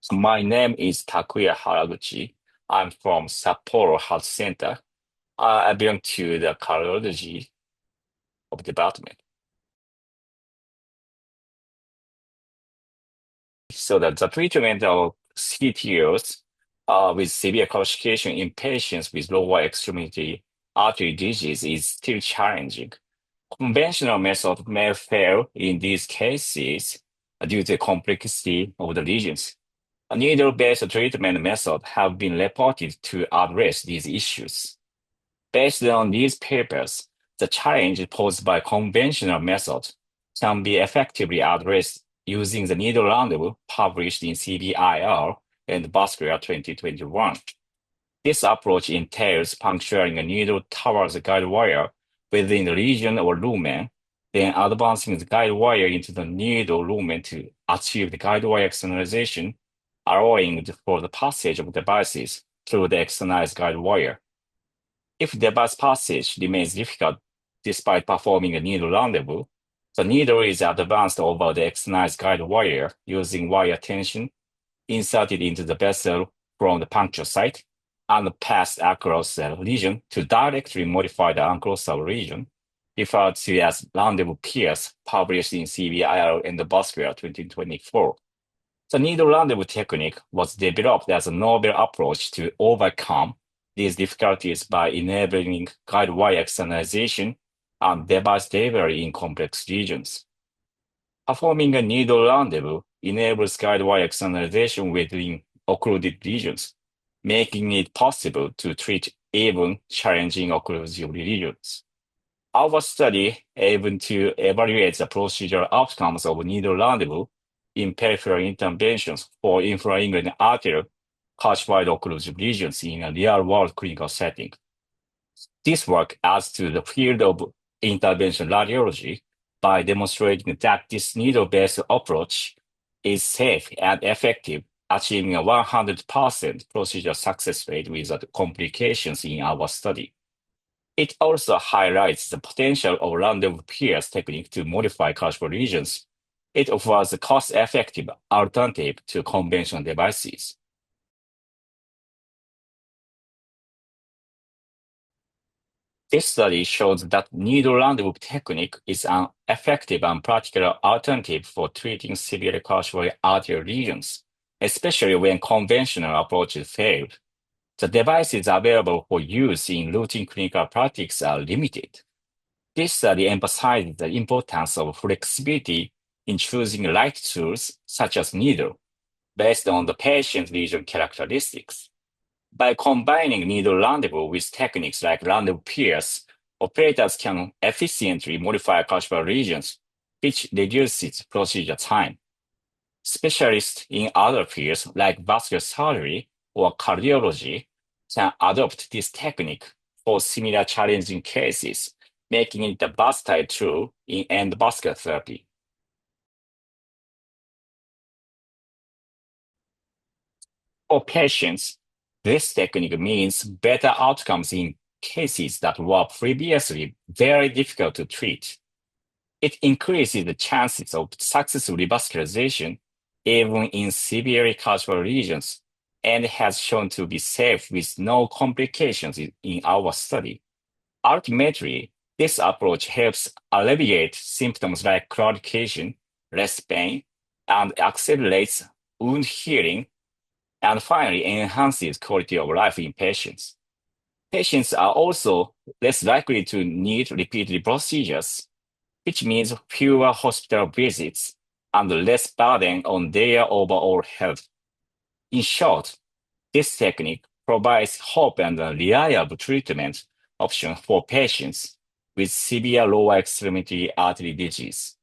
My name is Takuya Haraguchi. I'm from Sapporo Heart Center. I belong to the cardiology of department. So that the treatment of CTOs with severe calcification in patients with lower extremity artery disease is still challenging. Conventional methods may fail in these cases due to the complexity of the lesions. A needle-based treatment methods have been reported to address these issues. Based on these papers, the challenge posed by conventional methods can be effectively addressed using the needle rendezvous published in CVIR Endovascular 2021. This approach entails puncturing a needle towards the guide wire within the lesion or lumen, then advancing the guide wire into the needle lumen to achieve the guide wire externalization, allowing for the passage of devices through the externalized guide wire. If device passage remains difficult despite performing a needle rendezvous, the needle is advanced over the externalized guide wire using wire tension inserted into the vessel from the puncture site and passed across the lesion to directly modify the unclosable region, referred to as rendezvous pierce, published in CVIR Endovascular 2024. The needle rendezvous technique was developed as a novel approach to overcome these difficulties by enabling guide wire externalization and device delivery in complex regions. Performing a needle rendezvous enables guide wire externalization within occluded regions, making it possible to treat even challenging occlusive regions. Our study aimed to evaluate the procedural outcomes of needle rendezvous in peripheral interventions for infrainguinal arterial calcified occlusive regions in a real-world clinical setting. This work adds to the field of intervention radiology by demonstrating that this needle-based approach is safe and effective, achieving a 100% procedural success rate without complications in our study. It also highlights the potential of rendezvous pierce technique to modify calcified regions. It offers a cost-effective alternative to conventional devices. This study shows that needle rendezvous technique is an effective and practical alternative for treating severe calcified arterial lesions, especially when conventional approaches fail. The devices available for use in routine clinical practice are limited. This study emphasizes the importance of flexibility in choosing the right tools, such as needle, based on the patient's lesion characteristics. By combining needle rendezvous with techniques like rendezvous pierce, operators can efficiently modify calcified regions, which reduces procedure time. Specialists in other fields like vascular surgery or cardiology can adopt this technique for similar challenging cases, making it a versatile tool in endovascular therapy. For patients, this technique means better outcomes in cases that were previously very difficult to treat. It increases the chances of successful revascularization even in severely calcified regions and has shown to be safe with no complications in our study. Ultimately, this approach helps alleviate symptoms like claudication, less pain, and accelerates wound healing, and finally enhances quality of life in patients. Patients are also less likely to need repeated procedures, which means fewer hospital visits and less burden on their overall health. In short, this technique provides hope and a reliable treatment option for patients with severe lower extremity artery disease.